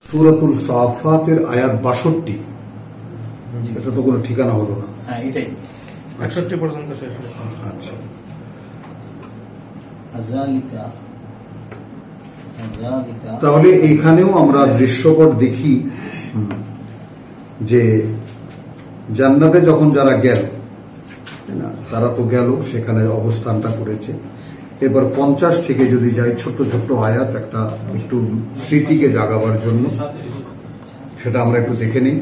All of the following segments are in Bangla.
সূরাতুল সাফফাতের আয়াত ৬২। এটা তো কোনো ঠিকানা হলো না। হ্যাঁ, এটাই ৬১ পর্যন্ত শেষ হয়েছে। আচ্ছা, তাহলে এইখানেও আমরা দৃশ্যপট দেখি যে জান্নাতে যখন যারা গেল, তারা তো গেল, সেখানে অবস্থানটা করেছে। এবার ৫০ থেকে যদি যাই, ছোট্ট ছোট্ট আয়াত, একটা একটু স্মৃতিকে জাগাবার জন্য, সেটা আমরা একটু দেখে নিই।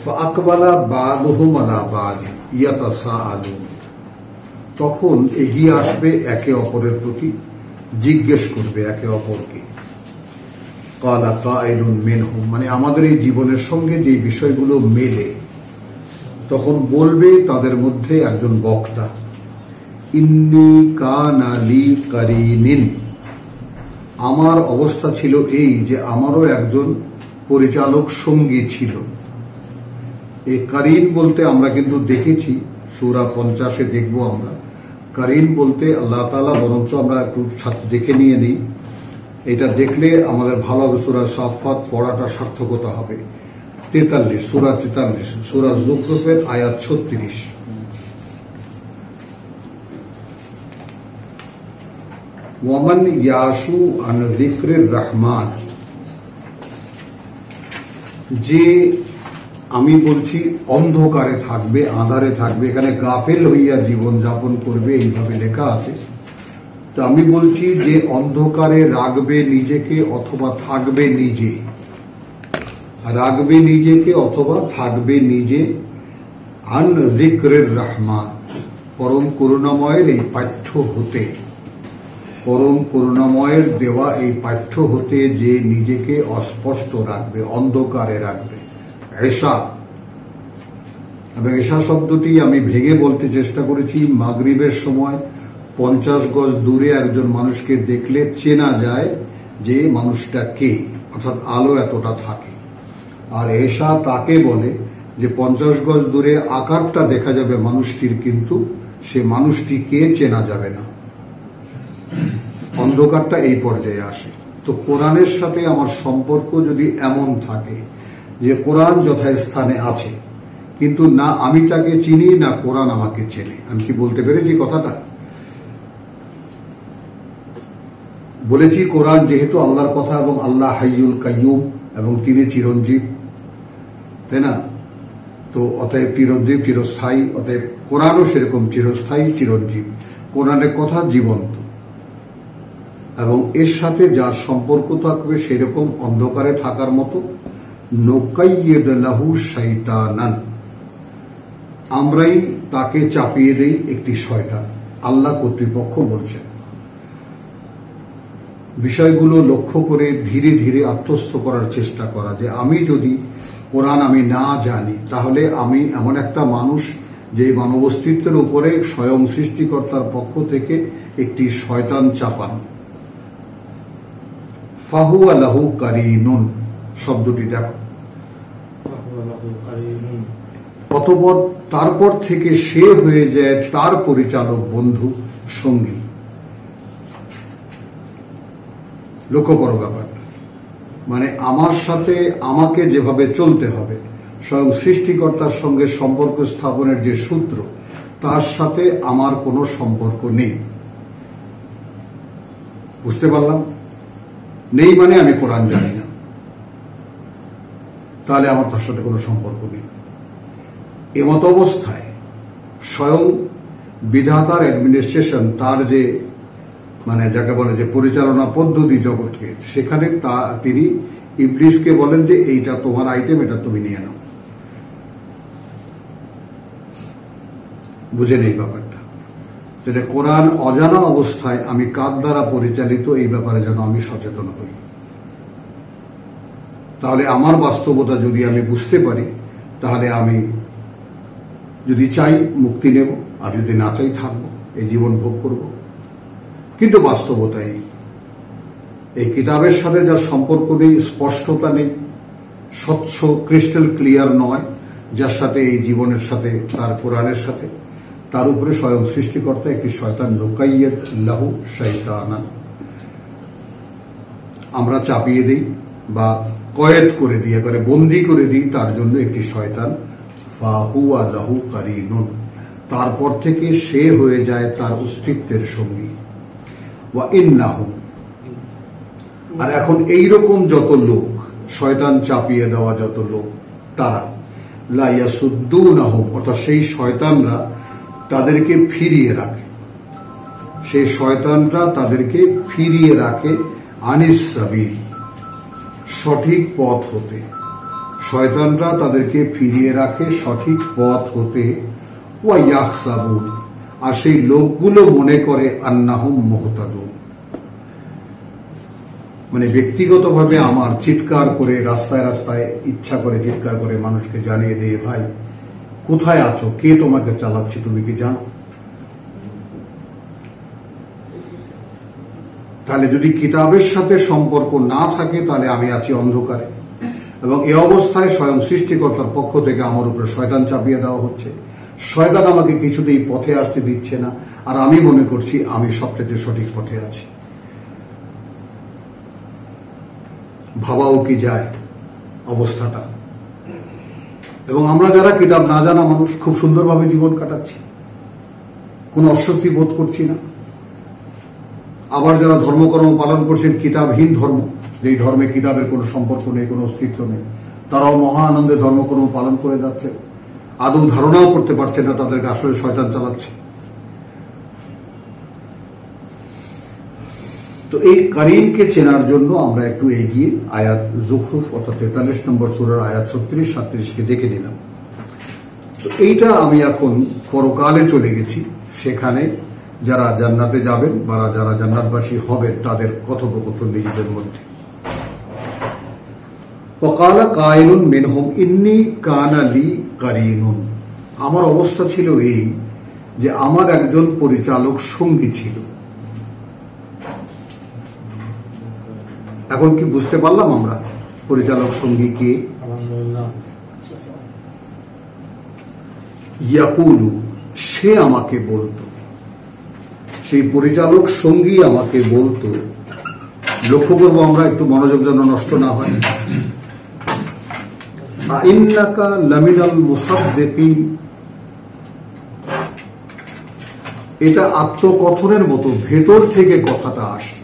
ফাকবালা বাদুহুম আলা বাদ ইয়াতাসাআলুন, তখন এগিয়ে আসবে একে অপরের প্রতি, জিজ্ঞেস করবে একে অপরকে। ক্বালা কাইলুন মিনহুম, মানে আমাদের এই জীবনের সঙ্গে যে বিষয়গুলো মেলে, তখন বলবে তাদের মধ্যে একজন বক্তা, ইন্নী কানা লি কারিনিন, আমার অবস্থা ছিল এই যে আমারও একজন পরিচালক সঙ্গী ছিল। এই কারিন বলতে আমরা কিন্তু দেখেছি সূরা ৫০-এ দেখব আমরা। কারিন বলতে আল্লাহ তাআলা, বরঞ্চ আমরা একটু দেখে নিয়ে নিই, এটা দেখলে আমাদের ভালো হবে। সূরা সাফফাত পড়াটা সার্থকতা হবে। ৪৩, সূরা ৪৩, সূরা যুখরুফের আয়াত ৩৬। ওয়ামান ইয়াশু আন যিকরির রহমান, যে আমি বলছি অন্ধকারে থাকবে, আঁধারে থাকবে, এখানে গাফেল হইয়া জীবন যাপন করবে, এইভাবে লেখা আছে। তো আমি বলছি যে অন্ধকারে রাখবে নিজেকে অথবা থাকবে নিজে, রাখবে নিজেকে অথবা থাকবে নিজে, আন যিকরির রহমান, পরম করুণাময়ের এই পাঠ্য হতে, পরম করুণাময়ের দেওয়া এই পাঠ্য হতে যে নিজেকে অস্পষ্ট রাখবে, অন্ধকারে রাখবে। এশা, এবং এশা শব্দটি আমি ভেঙে বলতে চেষ্টা করেছি। মাগরিবের সময় ৫০ গজ দূরে একজন মানুষকে দেখলে চেনা যায় যে মানুষটা কে, অর্থাৎ আলো এতটা থাকে। আর এশা তাকে বলে যে ৫০ গজ দূরে আকারটা দেখা যাবে মানুষটির, কিন্তু সে মানুষটি কে চেনা যাবে না। অন্ধকারটা এই পর্যায়ে আসে। তো কোরআনের সাথে আমার সম্পর্ক যদি এমন থাকে যে কোরআন যথাস্থানে আছে, কিন্তু না আমি তাকে চিনি, না কোরআন আমাকে চেনে। আমি কি বলতে পেরেছি কথাটা? বলেছি কোরআন যেহেতু আল্লাহর কথা, এবং আল্লাহ হাইয়ুল কাইয়ুম, এবং তিনি চিরঞ্জীব, তাই না? তো অতএব চিরঞ্জীব, চিরস্থায়ী, অতএব কোরআনও সেরকম চিরস্থায়ী, চিরঞ্জীব। কোরআনের কথা জীবন্ত, এবং এর সাথে যার সম্পর্ক থাকবে সেরকম অন্ধকারে থাকার মতো। নুকাইয়িদ লাহু শাইতানান, আমরাই তাকে চাপিয়ে দেই একটি শয়তান। আল্লাহ কর্তৃপক্ষ বলছেন। বিষয়গুলো লক্ষ্য করে ধীরে ধীরে আত্মস্থ করার চেষ্টা করা, যে আমি যদি কোরআন আমি না জানি, তাহলে আমি এমন একটা মানুষ যে মানব অস্তিত্বের উপরে স্বয়ং সৃষ্টিকর্তার পক্ষ থেকে একটি শয়তান চাপানো। ফাহুয়া লাহু কারিনুন শব্দটি দেখো, অতঃপর তারপর থেকে সে হয়ে যায় তার পরিচালক, বন্ধু, সঙ্গী। লক্ষ্য করো ব্যাপারটা, মানে আমার সাথে আমাকে যেভাবে চলতে হবে, স্বয়ং সৃষ্টিকর্তার সঙ্গে সম্পর্ক স্থাপনের যে সূত্র, তার সাথে আমার কোনো সম্পর্ক নেই। বুঝতে পারলাম? নেই মানে আমি কোরআন জানি না, তাহলে আমার তার সাথে কোনো সম্পর্ক নেই। এমত অবস্থায় স্বয়ং বিধাতার অ্যাডমিনিস্ট্রেশন, তার যে মানে যাকে বলে যে পরিচালনা পদ্ধতি জগৎকে, সেখানে তিনি ইবলিসকে বলেন যে এইটা তোমার আইটেম, এটা তুমি নিয়ে নাও। বুঝে নেই ব্যাপারটা। যেটা কোরআন অজানা অবস্থায় আমি কার দ্বারা পরিচালিত, এই ব্যাপারে যেন আমি সচেতন হই। তাহলে আমার বাস্তবতা যদি আমি বুঝতে পারি, তাহলে আমি যদি চাই মুক্তি নেব, আর যদি না চাই থাকবো, এই জীবন ভোগ করব। কিন্তু বাস্তবতা এই কিতাবের সাথে যার সম্পর্ক নেই, স্পষ্টতা নেই, স্বচ্ছ ক্রিস্টাল ক্লিয়ার নয়, যার সাথে এই জীবনের সাথে, তার কোরআনের সাথে, তার উপরে স্বয়ং সৃষ্টিকর্তা একটি শয়তান, নুকাইয়িদ লাহু শাইতানান। আমরা চাপিয়ে দিই বা কয়েদ করে দিই, একেবারে বন্দি করে দিই, তার জন্য একটি শয়তান ফাহুয়া লাহু কারিনুন, তারপর থেকে সে হয়ে যায় তার অস্তিত্বের সঙ্গী। ওয়া ইন্নাহু, আর এখন এইরকম যত লোক, শয়তান চাপিয়ে দেওয়া যত লোক, তারা লা ইয়াসুদ্দুনাহুম, অর্থাৎ সেই শয়তানরা তাদেরকে ফিরিয়ে রাখে, সেই শয়তানরা তাদেরকে ফিরিয়ে রাখে আনিস সাবিল, সঠিক পথ হতে। শয়তানরা তাদেরকে ফিরিয়ে রাখে সঠিক পথ হতে। ওয়া ইয়াহসাবুন, আর সেই লোকগুলো মনে করে আন্নাহুম মুহতাদুন, মানে ব্যক্তিগতভাবে আমার চিৎকার করে রাস্তায় রাস্তায় ইচ্ছা করে চিৎকার করে মানুষকে জানিয়ে দিয়ে, ভাই কোথায় আছো, কে তোমাকে চালাচ্ছে, তুমি কি জানো? তাহলে যদি কিতাবের সাথে সম্পর্ক না থাকে তাহলে আমি আছি অন্ধকারে, এবং এই অবস্থায় স্বয়ং সৃষ্টিকর্তার পক্ষ থেকে আমার উপরে শয়তান চাপিয়ে দেওয়া হচ্ছে। শয়তান আমাকে কিছুতেই পথে আসতে দিচ্ছে না, আর আমি মনে করছি আমি সবচেয়ে সঠিক পথে আছি। ভাবাও কি যায় অবস্থাটা। এবং আমরা যারা কিতাব না জানা মানুষ খুব সুন্দরভাবে জীবন কাটাচ্ছি, কোনো অস্বস্তি বোধ করছি না। আবার যারা ধর্মকর্ম পালন করছেন কিতাবহীন ধর্ম, যেই ধর্মে কিতাবের কোনো সম্পর্ক নেই, কোনো অস্তিত্ব নেই, তারাও মহা আনন্দে ধর্মকর্ম পালন করে যাচ্ছে, আদৌ ধারণাও করতে পারছে না তাদেরকে আসলে শয়তান চালাচ্ছে। তো এই কারিমকে চেনার জন্য আমরা একটু এগিয়ে আয়াত জুখরুফ অর্থাৎ 43 নম্বর সূরার আয়াত 36-37 দেখে নিলাম। তো এইটা আমি এখন পরকালে চলে গেছি, সেখানে যারা জান্নাতে যাবেন বা যারা জান্নাতবাসী হবেন তাদের কথোপকথন নিজেদের মধ্যে। ওয়াকালা কায়িলুন মিনহুম ইন্নী কানা লি কারিনুন, আমার অবস্থা ছিল এই যে আমার একজন পরিচালক সঙ্গী ছিল। এখন কি বুঝতে পারলাম আমরা পরিচালক সঙ্গী কে? ইয়াকুলু, সে আমাকে বলতো, সেই পরিচালক সঙ্গী আমাকে বলতো। লক্ষ্য করবো আমরা, একটু মনোযোগ যেন নষ্ট না হয়। আইন্নাকা লামিনাল মুসাদ্দিকিন, এটা আত্মকথনের মতো ভেতর থেকে কথাটা আসে,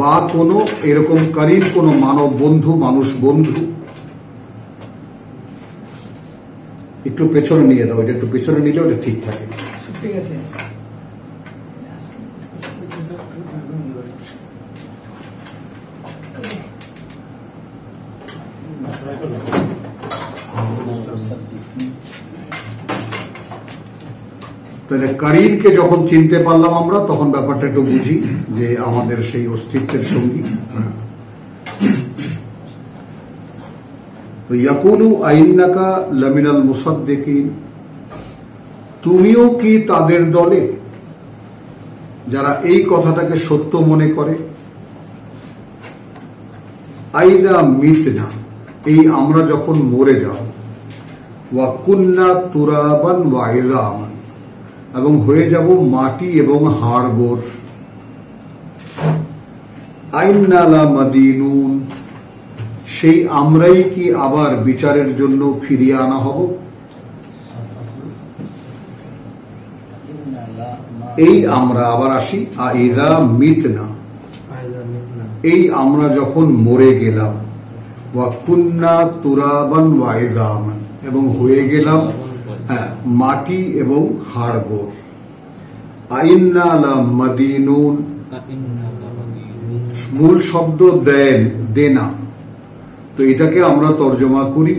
বা কোনো এরকম কারিম কোনো মানব বন্ধু, মানুষ বন্ধু। একটু পেছনে নিয়ে দাও, এটা একটু পেছনে নিলে ওটা ঠিক থাকে। ঠিক আছে। তাহলে কারিমকে যখন চিনতে পারলাম আমরা, তখন ব্যাপারটা একটু বুঝি যে আমাদের সেই অস্তিত্বের সঙ্গী। তো ইয়াকুলু আইন্নাকা লামিনাল মুসাদ্দিকিন, তুমিও কি তাদের দলে যারা এই কথাটাকে সত্য মনে করে? আইদা মিতনা, এই আমরা যখন মরে যাব, ওয়া কুন্না তুরাবান ওয়া ইযামান, এবং হয়ে যাব মাটি এবং হাড়গোড়। আইন্না লা মাদিনুন, সেই আমরাই কি আবার বিচারের জন্য ফিরিয়ে আনা হব? এই আমরা আবার আসি, আইদা মিতনা, এই আমরা যখন মরে গেলাম, ওয়া কুন্না তুরাবান ওয়া ইযামান, এবং হয়ে গেলাম মাটি এবং হাড়গোড়। আইন্না লা মাদিনুন, মূল শব্দ দেন, দেনা। তো এটাকে আমরা তর্জমা করি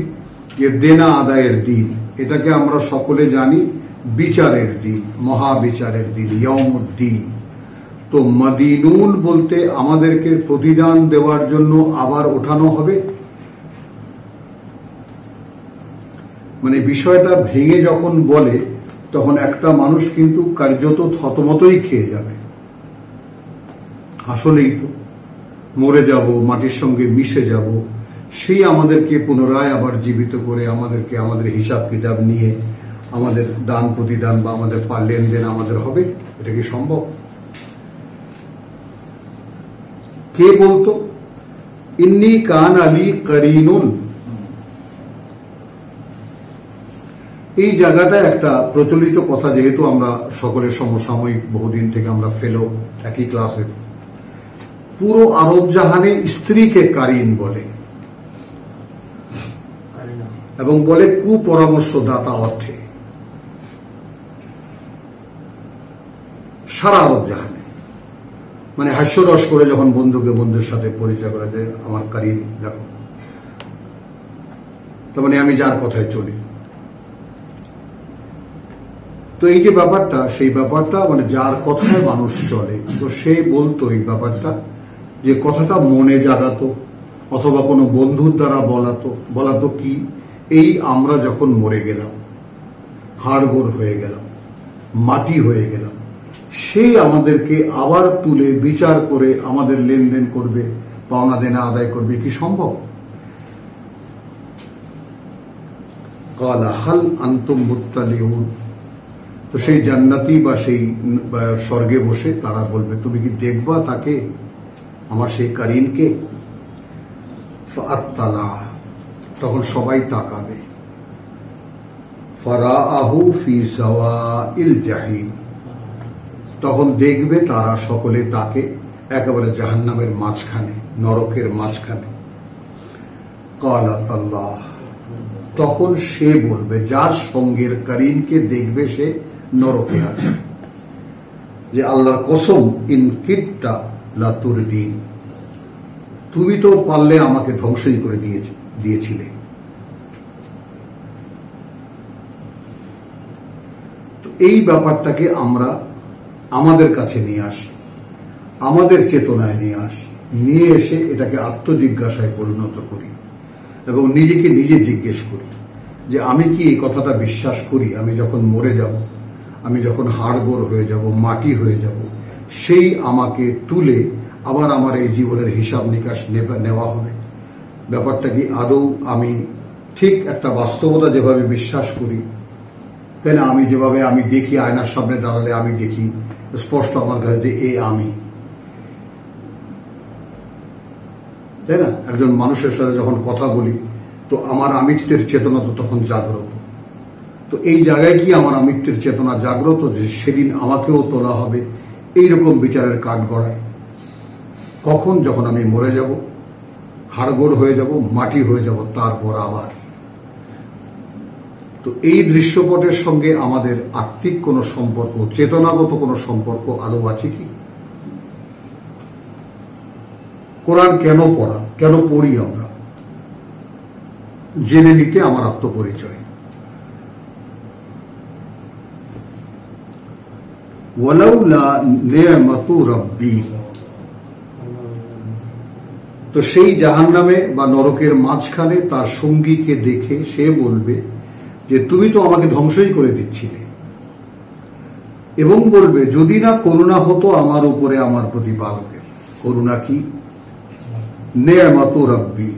যে দেনা আদায়ের দিন। এটাকে আমরা সকলে জানি বিচারের দিন, মহাবিচারের দিন, ইয়াউমুদ্দিন। তো মাদিনুন বলতে আমাদেরকে প্রতিদান দেওয়ার জন্য আবার ওঠানো হবে। মানে বিষয়টা ভেঙে যখন বলে তখন একটা মানুষ কিন্তু কার্যত থতমতই খেয়ে যাবে। আসলেই তো মরে যাব, মাটির সঙ্গে মিশে যাব, সেই আমাদেরকে পুনরায় আবার জীবিত করে আমাদেরকে আমাদের হিসাব কিতাব নিয়ে আমাদের দান প্রতিদান বা আমাদের লেনদেন আমাদের হবে? এটা কি সম্ভব? কে বলতো? ইন্নী কান আলী করিনুন, এই জায়গাটা একটা প্রচলিত কথা, যেহেতু আমরা সকলের সমসাময়িক বহুদিন থেকে আমরা ফেলো একই ক্লাসে, পুরো আরব জাহানে স্ত্রীকে কারিন বলে এবং বলে কুপরামর্শদাতা অর্থে, সারা আরব জাহানে। মানে হাস্যরস করে যখন বন্ধুকে বন্ধুর সাথে পরিচয় করে যে আমার কারিন দেখো, তার মানে আমি যার কথায় চলি। তো এই যে ব্যাপারটা, সেই ব্যাপারটা মানে যার কথায় মানুষ চলে, তো সে বলতো এই ব্যাপারটা, যে কথাটা মনে জাগাতো অথবা কোনো বন্ধুর দ্বারা বলাতো কি, এই আমরা যখন মরে গেলাম, হাড়গোড় হয়ে গেলাম, মাটি হয়ে গেলাম, সেই আমাদেরকে আবার তুলে বিচার করে আমাদের লেনদেন করবে, পাওনা দেনা আদায় করবে, কি সম্ভব? কালা হাল আনতুম মুত্তালিউন, তো সেই জান্নাতি বা সেই স্বর্গে বসে তারা বলবে, তুমি কি দেখবা তাকে, আমার সেই কারিনকে? ফাআত্তালা, তখন সবাই তাকাবে। ফারাআহু ফি সাওয়াইল জাহিম, তখন দেখবে তারা সকলে তাকে একেবারে জাহান্নামের মাঝখানে, নরকের মাঝখানে। কালাত আল্লাহ, তখন সে বলবে, যার সঙ্গের কারিনকে দেখবে সে নরকে আছে, যে আল্লাহর কসম, ইন কিদতা লাতুরদিন, তুমি তো পারলে আমাকে ধ্বংসই করে দিয়েছিলে। তো এই ব্যাপারটাকে আমরা আমাদের কাছে নিয়ে আসি, আমাদের চেতনায় নিয়ে আসি, নিয়ে এসে এটাকে আত্মজিজ্ঞাসায় পরিণত করি এবং নিজেকে নিজে জিজ্ঞেস করি যে আমি কি এই কথাটা বিশ্বাস করি, আমি যখন মরে যাব, আমি যখন হাড়গোড় হয়ে যাব, মাটি হয়ে যাব, সেই আমাকে তুলে আবার আমার এই জীবনের হিসাব নিকাশ নেওয়া হবে? ব্যাপারটা কি আদৌ আমি ঠিক একটা বাস্তবতা যেভাবে বিশ্বাস করি, তাই না? আমি যেভাবে আমি দেখি, আয়নার সামনে দাঁড়ালে আমি দেখি স্পষ্ট আমার কাছে যে এ আমি, তাই না? একজন মানুষের সাথে যখন কথা বলি, তো আমার আমিত্বের চেতনা তো তখন জাগ্রত। তো এই জায়গায় কি আমার আমিত্বের চেতনা জাগ্রত যে সেদিন আমাকেও তোলা হবে এইরকম বিচারের কাঠগড়ায়? কখন? যখন আমি মরে যাব, হাড়গোড় হয়ে যাব, মাটি হয়ে যাব, তারপর আবার। তো এই দৃশ্যপটের সঙ্গে আমাদের আত্মিক কোনো সম্পর্ক, চেতনাগত কোনো সম্পর্ক আদৌ আছে কি? কোরআন কেন পড়া, কেন পড়ি আমরা? জেনে নিতে আমার আত্মপরিচয়। ওয়ালাউলা নি'মাতু রাব্বি, তো সেই জাহান্নামে বা নরকের মাঝখানে তার সঙ্গীকে দেখে সে বলবে যে তুমি তো আমাকে ধ্বংসই করে দিচ্ছিলে, এবং বলবে যদি না করুণা হতো আমার উপরে আমার প্রতিপালকের। করুণা কি? নি'মাতু রাব্বি,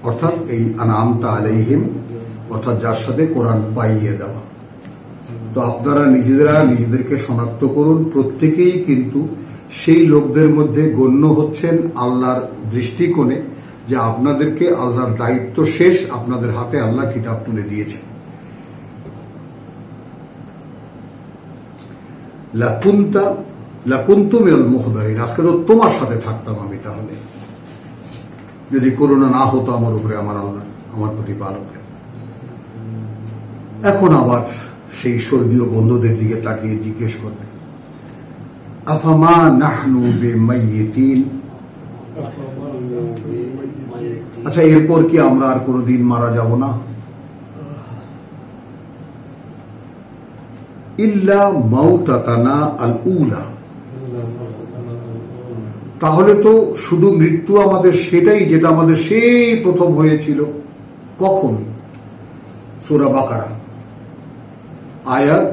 অর্থাৎ এই আনআমতা আলাইহিম, অর্থাৎ যার সাথে কোরআন পাইয়ে দেওয়া। তো আপনারা নিজেদেরকে শনাক্ত করুন, প্রত্যেকেই কিন্তু সেই লোকদের মধ্যে গণ্য হচ্ছেন আল্লাহর দৃষ্টিকোণে, যে আপনাদেরকে আল্লাহর দায়িত্ব শেষ, আপনাদের হাতে আল্লাহ কিতাব তুলে দিয়েছেন। লাকুনতু মিনাল মুহদারিন, আজকে তো তোমার সাথে থাকতাম আমি, তাহলে যদি করুণা না হতো আমার উপরে আমার আল্লাহ, আমার প্রতিপালকের। এখন আবার সেই স্বর্গীয় বন্ধুদের দিকে তাকিয়ে জিজ্ঞেস করবে, আফামা নাহনু বিমাইয়িতিন, আচ্ছা এরপর কি আমরা আর কোনোদিন মারা যাব না? ইল্লা মাউতাতানা আল উলা, তাহলে তো শুধু মৃত্যু আমাদের সেটাই, যেটা আমাদের সেই প্রথম হয়েছিল। কখন? সূরা বাকারা আয়াত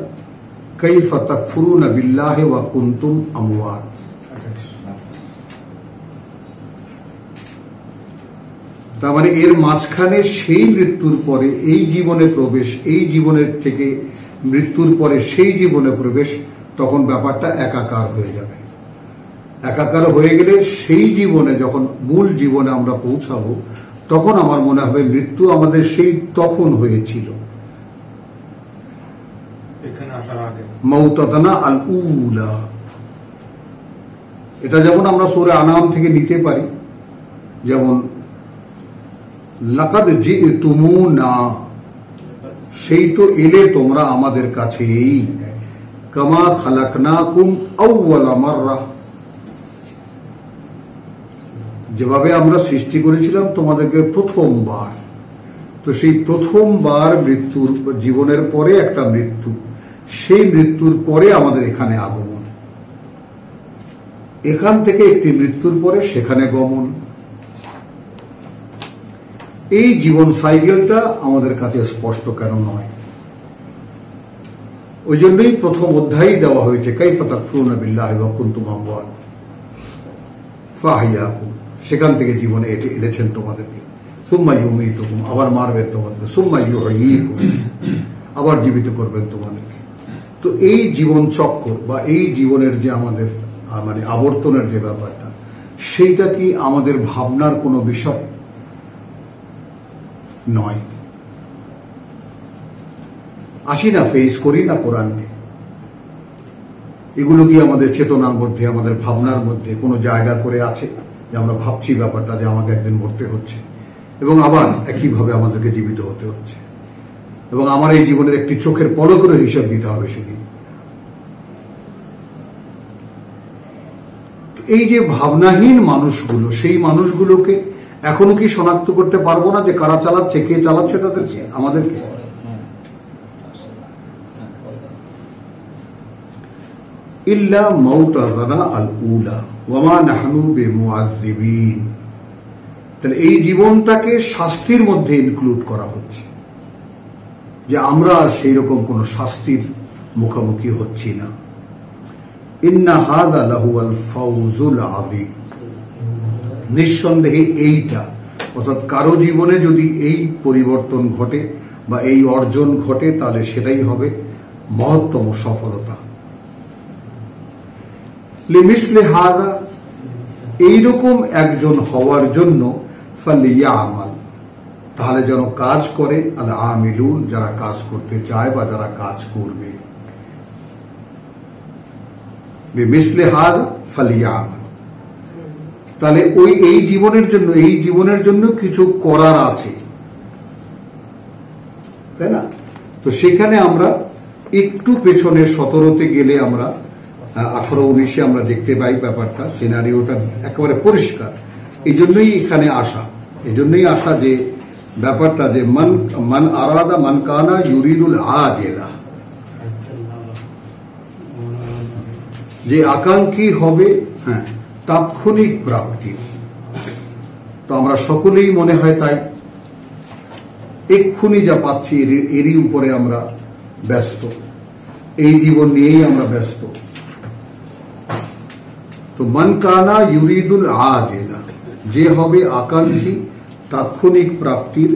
কাইফা তাকফুরুনা বিল্লাহি ওয়া কুনতুম আমওয়াত। তার মানে এর মাঝখানে সেই মৃত্যুর পরে এই জীবনে প্রবেশ, এই জীবনের থেকে মৃত্যুর পরে সেই জীবনে প্রবেশ, তখন ব্যাপারটা একাকার হয়ে যাবে। একাকার হয়ে গেলে সেই জীবনে যখন মূল জীবনে আমরা পৌঁছাবো তখন আমার মনে হবে মৃত্যু আমাদের সেই তখন হয়েছিল, এখানে আসার আগে। মাউতাতানা আল উলা, এটা যেমন আমরা সূরা আনাম থেকে নিতে পারি, যেমন লাকাদ জিতুমুনা, সেই তো এলে তোমরা আমাদের কাছেই, কামা খালাকনাকুম আউওয়ালা মাররা, যেভাবে আমরা সৃষ্টি করেছিলাম তোমাদেরকে প্রথমবার। তো সেই প্রথমবার মৃত্যুর, জীবনের পরে একটা মৃত্যু, সেই মৃত্যুর পরে আমাদের এখানে আগমন, এখান থেকে একটি মৃত্যুর পরে সেখানে গমন। এই জীবন সাইকেলটা আমাদের কাছে স্পষ্ট কেন নয়? ওই জন্যই প্রথম অধ্যায় দেওয়া হয়েছে কাইফা তাকফুরুনা বিল্লাহি ওয়া কুনতুম আমওয়াত ফাহিয়াকুম, সেখান থেকে জীবনে এনেছেন তোমাদেরকে। সুম্মা ইউমীতুকুম, আবার মারবেন তোমাদেরকে। সুম্মা ইউহয়ীকুম, আবার জীবিত করবেন তোমাদেরকে। তো এই জীবন চক্র বা এই জীবনের যে আমাদের মানে আবর্তনের যে ব্যাপারটা, সেইটা কি আমাদের ভাবনার কোনো বিষয় নয়? আসি না, ফেস করি না কোরআনকে, এগুলো কি আমাদের চেতনার মধ্যে, আমাদের ভাবনার মধ্যে কোনো জায়গা করে আছে যে আমরা ভাবছি ব্যাপারটা যে আমাকে একদিন মরতে হচ্ছে এবং আবার একইভাবে আমাদেরকে জীবিত হতে হচ্ছে, এবং আমার এই জীবনের একটি চোখের পলকেরও হিসাব দিতে হবে সেদিন। এই যে ভাবনাহীন মানুষগুলো, সেই মানুষগুলোকে এখনো কি শনাক্ত করতে পারবো না যে কারা চালাচ্ছে, কে চালাচ্ছে তাদেরকে, আমাদেরকে? ইল্লা মাউতানা আল উলা ওয়া মা নাহনু বিমুআযযিবিন, তাহলে এই জীবনটাকে শাস্তির মধ্যে ইনক্লুড করা হচ্ছে, যে আমরা আর সেই রকম কোন শাস্তির মুখোমুখি হচ্ছি না। ইন্না হাযা লাহুয়াল ফাউজুল আযীম, নিঃসন্দেহে এইটা, অর্থাৎ কারো জীবনে যদি এই পরিবর্তন ঘটে বা এই অর্জন ঘটে, তাহলে সেটাই হবে মহত্তম সফলতা। লিমিসলি হাযা, এইরকম একজন হওয়ার জন্য ফালিয়ামাল, তাহলে যেন কাজ করে আল আমিলুন, যারা কাজ করতে চায় বা যারা কাজ করবে। বিমিসলি হাযা ফালিয়ামাল, তাহলে ওই এই জীবনের জন্য কিছু করার আছে, তাই না? তো সেখানে আমরা একটু পেছনের 17তে গেলে আমরা 18-19-এ আমরা দেখতে পাই ব্যাপারটা, সিনারিওটা একেবারে পরিষ্কার। এই জন্যই এখানে আসা যে ব্যাপারটা যে মান আরাদা মান কানা ইউরিদুল আজেলা, যে আকাঙ্ক্ষী হবে হ্যাঁ তাৎক্ষণিক প্রাপ্তি। তো আমরা সকলেই মনে হয় তাই এক্ষুনি যা পাচ্ছি এরই উপরে আমরা ব্যস্ত, এই জীবন নিয়েই আমরা ব্যস্ত। তো মান কানা ইউরিদুল আজেলা, যে হবে আকাঙ্ক্ষী তাৎক্ষণিক প্রাপ্তির,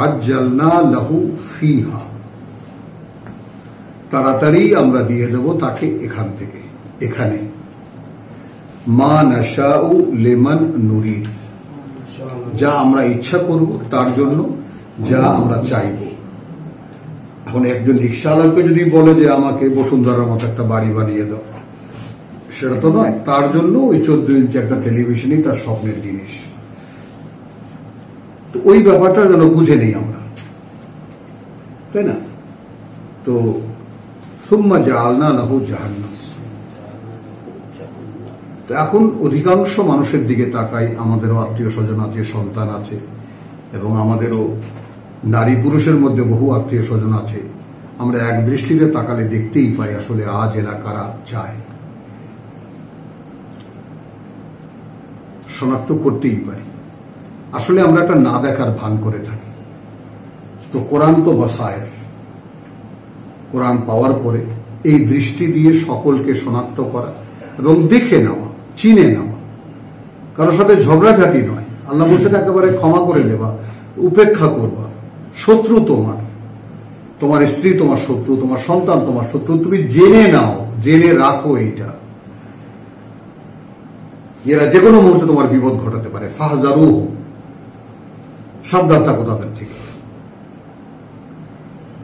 আজ্জালনা লাহু ফিহা, তাড়াতাড়ি আমরা দিয়ে দেব তাকে এখান থেকে এখানে। মা নাশাউ লিমান নুরিদ, যা আমরা ইচ্ছা করব তার জন্য, যা আমরা চাইব। এখন একজন রিকশাওয়ালাকে যদি বলে যে আমাকে বসুন্ধরার মতো একটা বাড়ি বানিয়ে দাও, সেটা তো নয়, তার জন্য ওই 14 ইঞ্চি একটা টেলিভিশনই তার স্বপ্নের জিনিস। তো ওই ব্যাপারটা যেন বুঝে নেই আমরা, তাই না? তো সুম্মা জাআলনা লাহু জাহান্নাম, তো এখন অধিকাংশ মানুষের দিকে তাকাই, আমাদেরও আত্মীয় স্বজন আছে, সন্তান আছে, এবং আমাদেরও নারী পুরুষের মধ্যে বহু আত্মীয় স্বজন আছে। আমরা এক দৃষ্টিতে তাকালে দেখতেই পাই আসলে আজ এলাকারা চায়, শনাক্ত করতেই পারি। আসলে আমরা একটা না দেখার ভান করে থাকি। তো কোরআন তো বাসায়ের, কোরআন পাওয়ার পরে এই দৃষ্টি দিয়ে সকলকে শনাক্ত করা এবং দেখে নেওয়া, চিনে নেওয়া, কারোর সাথে ঝগড়াঝাটি নয়। আল্লাহ বলছেন একেবারে ক্ষমা করে দেবা, উপেক্ষা করবা। শত্রু তোমার স্ত্রী তোমার শত্রু, তোমার সন্তান তোমার শত্রু, তুমি জেনে নাও, জেনে রাখো। এইটা এরা যে কোনো মুহূর্তে তোমার বিপদ ঘটাতে পারে। ফাহজারু, সাবধান থাকো তাদের থেকে।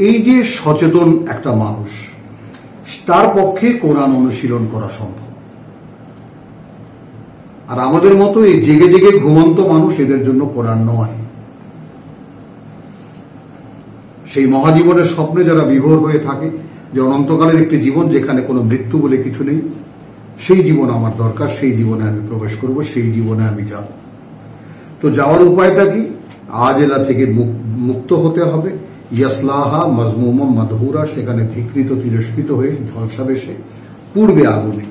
এই যে সচেতন একটা মানুষ, তার পক্ষে কোরআন অনুশীলন করা সম্ভব। আর আমাদের মতো এই জেগে জেগে ঘুমন্ত মানুষ, এদের জন্য কোরআন নয়। সেই মহাজীবনের স্বপ্নে যারা বিভোর হয়ে থাকে, যে অনন্তকালের একটি জীবন যেখানে কোনো মৃত্যু বলে কিছু নেই, সেই জীবন আমার দরকার, সেই জীবনে আমি প্রবেশ করব, সেই জীবনে আমি যাব। তো যাওয়ার উপায়টা কি? আজেলা থেকে মুক্ত হতে হবে। ইয়াসলাহা মাজমুমা মাদহুরা, সেখানে ধিকৃত তিরস্কৃত হয়ে ঝলসা বেশে পূর্বে আগুনে।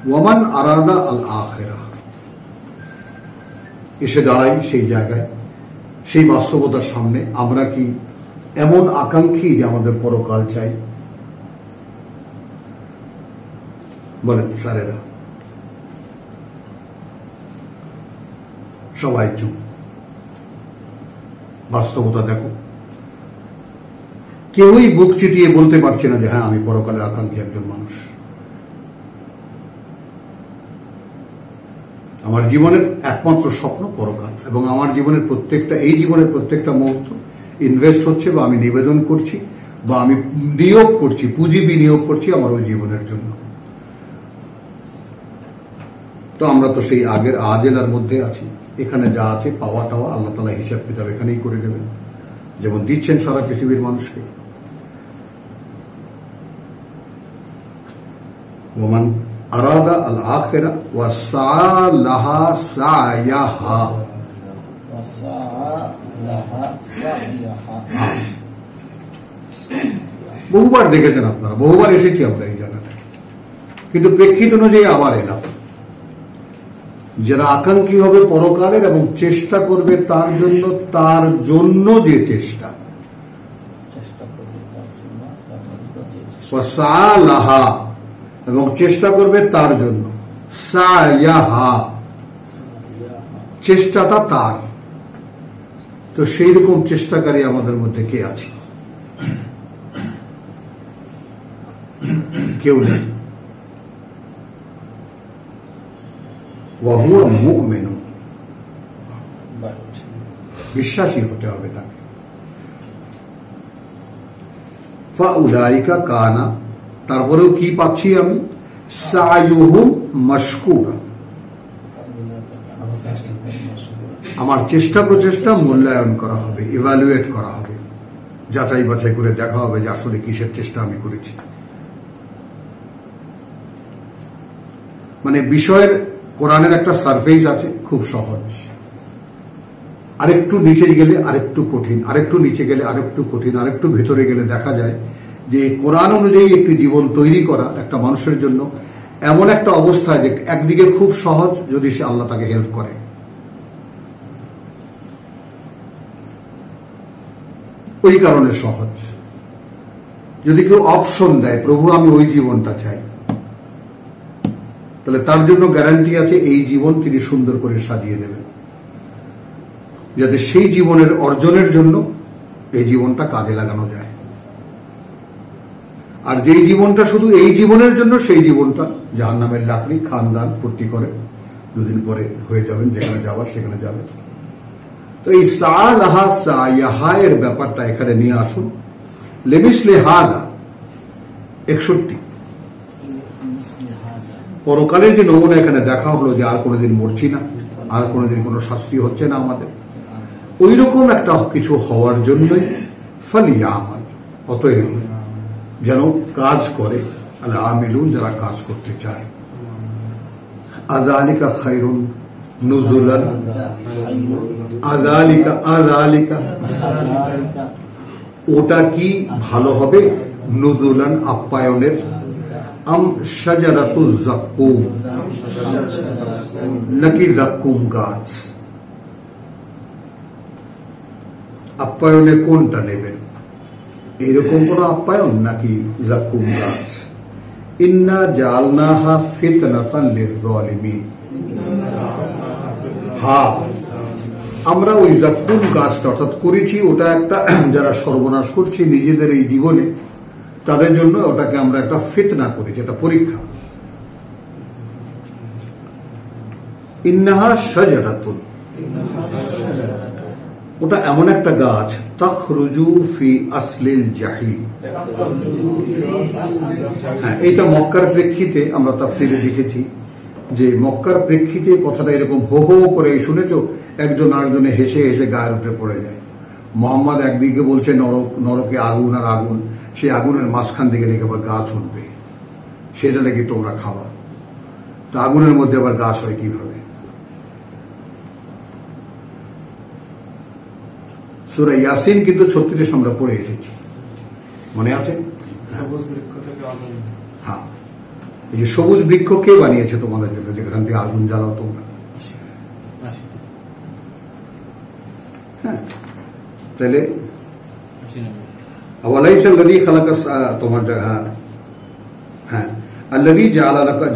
ওয়ামান আরাদা আল আখিরা, এসে দাঁড়াই সেই জায়গায়, সেই বাস্তবতার সামনে। আমরা কি এমন আকাঙ্ক্ষী যে আমাদের পরকাল চাই? বলেন স্যারেরা। সবাই চুপ। বাস্তবতা দেখো, কেউই বুক চিতিয়ে বলতে পারছে না যে হ্যাঁ আমি পরকালের আকাঙ্ক্ষী একজন মানুষ। আমার জীবনের একমাত্র স্বপ্ন পরকাল, এবং আমার জীবনের প্রত্যেকটা, এই জীবনের প্রত্যেকটা মুহূর্ত ইনভেস্ট হচ্ছে, বা আমি নিবেদন করছি, বা আমি নিয়োগ করছি, পুঁজি বিনিয়োগ করছি আমার ওই জীবনের জন্য। তো আমরা তো সেই আগের আজেলার মধ্যে আছি। এখানে যা আছে পাওয়া টাওয়া আল্লাহ তাআলা হিসাব কিতাব এখানেই করে দেবেন, যেমন দিচ্ছেন সারা পৃথিবীর মানুষকে। ওমান আরাদা আল আখিরা ওয়া সাআ লাহা সায়াহা, বহুবার দেখেছেন আপনারা, বহুবার এসেছি আমরা এই জায়গাটা, কিন্তু প্রেক্ষিত অনুযায়ী আবার এলাম। যারা আকাঙ্ক্ষী হবে পরকালের এবং চেষ্টা করবে তার জন্য যে চেষ্টা, সালাহা, এবং চেষ্টা করবে তার জন্য, সায়াহা, চেষ্টাটা তার। তো সেই রকম চেষ্টাকারী আমাদের মধ্যে কে আছে? কেউ নেই। ওয়াহুয়া মুমিনুন, বিশ্বাসী হতে হবে তাকে। ফাউলাইকা কানা, তারপরেও কি পাচ্ছি আমি? সায়ুহুম মাশকুরা, আমার চেষ্টা প্রচেষ্টা মূল্যায়ন করা হবে, ইভালুয়েট করা হবে, যাচাই বাছাই করে দেখা হবে যে আসলে কিসের চেষ্টা আমি করেছি। মানে বিষয়ের কোরআনের একটা সারফেস আছে, খুব সহজ। আরেকটু নিচে গেলে আরেকটু কঠিন, আরেকটু নিচে গেলে আরেকটু কঠিন, আরেকটু ভেতরে গেলে দেখা যায় যে কোরআন অনুযায়ী একটি জীবন তৈরি করা একটা মানুষের জন্য এমন একটা অবস্থা যে একদিকে খুব সহজ যদি সে আল্লাহ তাকে হেল্প করে। ওই কারণে সহজ। যদি কেউ অপশন দেয়, প্রভু আমি ওই জীবনটা চাই, তাহলে তার জন্য গ্যারান্টি আছে এই জীবন তিনি সুন্দর করে সাজিয়ে দেবেন, যাতে সেই জীবনের অর্জনের জন্য এই জীবনটা কাজে লাগানো যায়। আর যেই জীবনটা শুধু এই জীবনের জন্য, সেই জীবনটা জাহান্নামের লাকড়ি, খানদান ফুর্তি করে, দুদিন পরে হয়ে যাবেন, যেখানে যাবার সেখানে যাবেন। তো এই সালাহা সায়াহা এর ব্যাপারটা এখানে নিয়ে আসুন। লেমিসলে হাদা 61, পরকালের যে নমুনা এখানে দেখা হলো যে আর কোনোদিন মরছি না, আর কোনোদিন কোনো শাস্তি হচ্ছে না আমাদের, ওই রকম একটা কিছু হওয়ার জন্যই ফালিয়া আমাল, অতএব যেন কাজ করে আল আমিলুন, যারা কাজ করতে চায়। আযালিকা খায়রুন নুজুলান, আযালিকা ওটা কি ভালো হবে? নুজুলান আপ্যায়নের, আম শাজারাতুজ যাক্কুম, নাকি যাক্কুম গাছ? আপ্যায়নে কোনটা নেবেন? এইরকম কোন আপ্যায়ন নাকি যাক্কুম গাছ? ইন্না জাআলনাহা ফিতনাতান লিয-যালিমিন, হ্যাঁ আমরা ওই যাক্কুম গাছটা অর্থাৎ করেছি ওটা একটা, যারা সর্বনাশ করছে নিজেদের এই জীবনে, তাদের জন্য ওটাকে আমরা একটা ফিতনা করেছি, একটা পরীক্ষা। ইন্নাহা শাজারাতুন, ওটা এমন একটা গাছ, তাখরুজু ফি আসলিল জাহিম। হ্যাঁ, এইটা মক্কার প্রেক্ষিতে আমরা তাফসীরে দেখেছি যে মক্কার প্রেক্ষিতে কথাটা এরকম হো হো করে শুনেছ, একজন আরেকজনে হেসে হেসে গায়ের উপরে পড়ে যায়। মোহাম্মদ একদিকে বলছে নরকে আগুন আর আগুন, সেই আগুনের মাঝখান থেকে নাকি আবার গাছ উঠবে, সেটা নাকি তোমরা খাবা। তো আগুনের মধ্যে আবার গাছ হয় কিভাবে? সূরা ইয়াসিন কিন্তু 36 আমরা পড়ে এসেছি, মনে আছে? সবুজ বৃক্ষ থেকে আগুন। হ্যাঁ, এই যে সবুজ বৃক্ষ কে বানিয়েছে তোমাদের জন্য, যেখান থেকে আগুন জ্বালাও তোমরা? হ্যাঁ, তাহলে আওয়ালাইসা আল্লাযী খালাকা তোমার হ্যাঁ আল্লাযী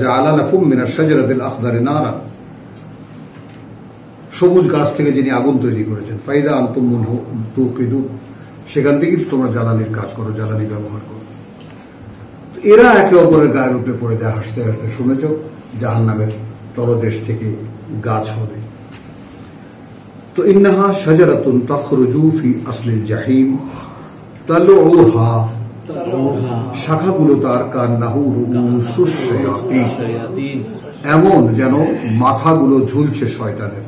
জাআলা লাকুম মিনাশ শাজারাতিল আখদারি নারা, সবুজ গাছ থেকে যিনি আগুন তৈরি করেছেন। ফাইদা আনতুম মিনহু তুকিদুন, সেখান থেকে তোমরা জ্বালানির কাজ করো, জ্বালানি ব্যবহার করো। এরা একে অপরের গায়ের উপরে পড়ে যায় হাসতে হাসতে। শুনেছ জাহান্নামের তলদেশ থেকে গাছ হবে। তো ইন্নাহা শাজারাতুন তাখরুজু ফি আসলিল জাহিম তালউহা, শাখাগুলো তার কান্নাহু রুউসুশ শায়াতিন, এমন যেন মাথাগুলো ঝুলছে শয়তানের।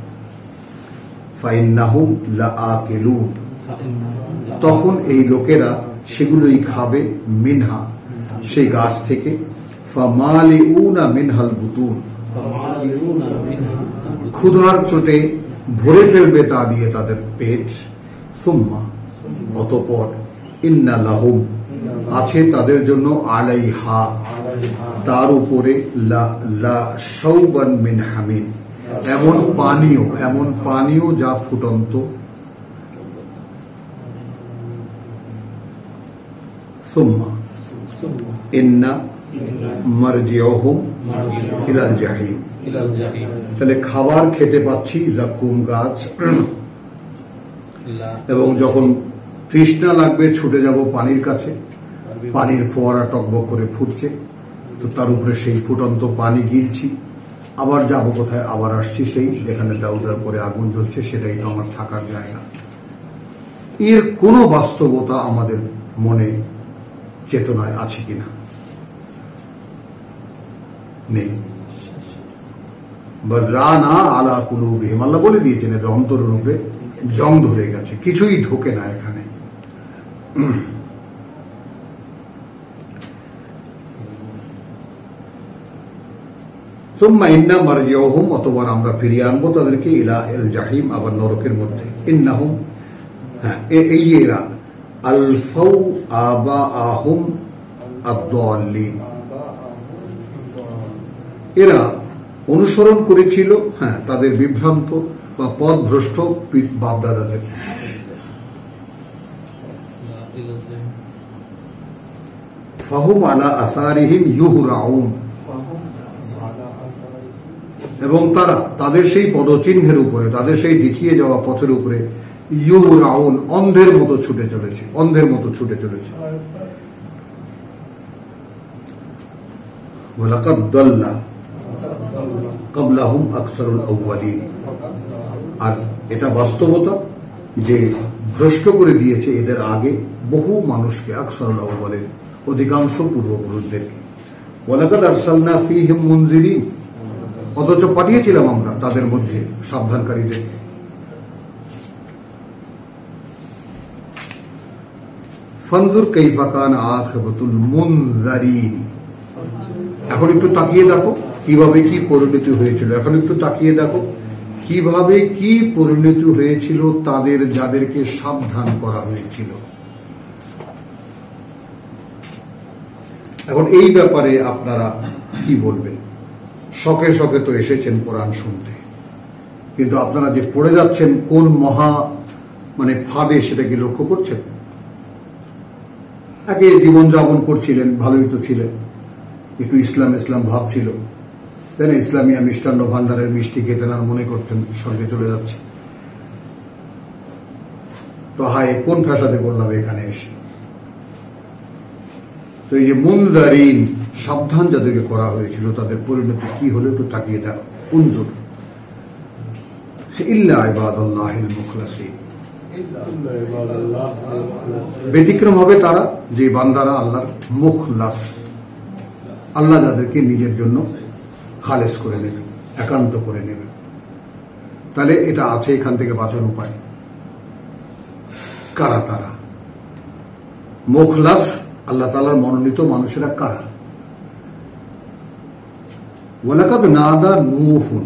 ফাইন্নাহুম লাআকিলুন, তখন এই লোকেরা সেগুলোই খাবে, মিনহা, সেই গাছ থেকে। ফামালিউনা মিনহাল বুতুন, ক্ষুধার চোটে ভরে ফেলবে তা দিয়ে তাদের পেট। সুম্মা, অতঃপর, ইন্না লাহুম, আছে তাদের জন্য, আলাইহা, তার উপরে, লা শাওবান মিন হামিম, এমন পানীয় যা ফুটন্ত। সুম্মা ইন্না মারজিউহুম ইলাল জাহিম, তাহলে খাবার খেতে পাচ্ছি জাকুম গাছ, এবং যখন তৃষ্ণা লাগবে ছুটে যাব পানির কাছে, পানির ফোয়ারা টকবক করে ফুটছে, তো তার উপরে সেই ফুটন্ত পানি গিলছি। আবার যাব কোথায়? আবার আসছি সেই যেখানে দাউ দাউ করে আগুন জ্বলছে, সেটাই তো আমার থাকার জায়গা। এর কোনো বাস্তবতা আমাদের মনে চেতনায় আছে কিনা? নেই। বদরানা আলা কুলুবিহিম, আল্লাহ বলে দিয়েছেন এদের অন্তরের উপরে জং ধরে গেছে, কিছুই ঢোকে না এখানে। সুম্মা ইন্না মারজিউহুম, অতঃপর আমরা ফিরিয়ে আনবো তাদেরকে, ইলা এল জাহিম, আবার নরকের মধ্যে। ইন্নাহুম, হ্যাঁ, এই এরা, আলফাউ আবাআহুম আদ-দাল্লিন, এরা অনুসরণ করেছিল, হ্যাঁ, তাদের বিভ্রান্ত বা পথভ্রষ্ট বাপদাদাদের। ফাহুম আলা আসারিহিম ইউহরাউন, এবং তারা তাদের সেই পদচিহ্নের উপরে, তাদের সেই দেখিয়ে যাওয়া পথের উপরে, ইউহরাউন, অন্ধের মতো ছুটে চলেছে, অন্ধের মতো ছুটে চলেছে। ওয়ালাকাদ দাল্লা ক্বাবলাহুম আকসারুল আউয়ালিন, আর এটা বাস্তবতা যে ভ্রষ্ট করে দিয়েছে এদের আগে বহু মানুষকে, আকসারুল আউয়ালিন, অধিকাংশ পূর্বপুরুষদেরকে। ওয়ালাকাদ আরসালনা ফীহিম মুনজিরিন, অথচ পাঠিয়েছিলাম আমরা তাদের মধ্যে সাবধানকারীদেরকে। ফানজুর কাইফা কানা আখিবাতুল মুনজারিন, এখন একটু তাকিয়ে দেখো কিভাবে কি পরিণতি হয়েছিল। এখন একটু তাকিয়ে দেখো কিভাবে কি পরিণতি হয়েছিল তাদের যাদেরকে সাবধান করা হয়েছিল। এখন এই ব্যাপারে আপনারা কি বলবেন? শখে শখে তো এসেছেন কোরআন শুনতে, কিন্তু আপনারা যে পড়ে যাচ্ছেন কোন মহা ফাঁদে, সেটা কি লক্ষ্য করছেন? একে জীবনযাপন করছিলেন, ভালোই তো ছিলেন, একটু ইসলাম ইসলাম ভাব ছিল, তাই না? ইসলামিয়া মিষ্টান্ন ভান্ডারের মিষ্টি খেতেন আর মনে করতেন স্বর্গে চলে যাচ্ছে। তো হায়, কোন ফ্যাসাদে করলাম এখানে এসে। তো এই যে মুনজারিন, সাবধান যাদেরকে করা হয়েছিল, তাদের পরিণতি কি হলো একটু তাকিয়ে দেখো। উনজুর, ইল্লা ইবাদাল্লাহিল মুখলাসিন। ব্যতিক্রম হবে তারা যে বান্দারা আল্লাহর মুখলাস, আল্লাহ যাদেরকে নিজের জন্য খালেস করে নেবেন, একান্ত করে নেবেন। তাহলে এটা আছে, এখান থেকে বাঁচার উপায়। কারা তারা? মুখলাস আল্লাহ তাআলার মনোনীত মানুষেরা কারা? ওয়ালাকাদ নাদা নূহুন,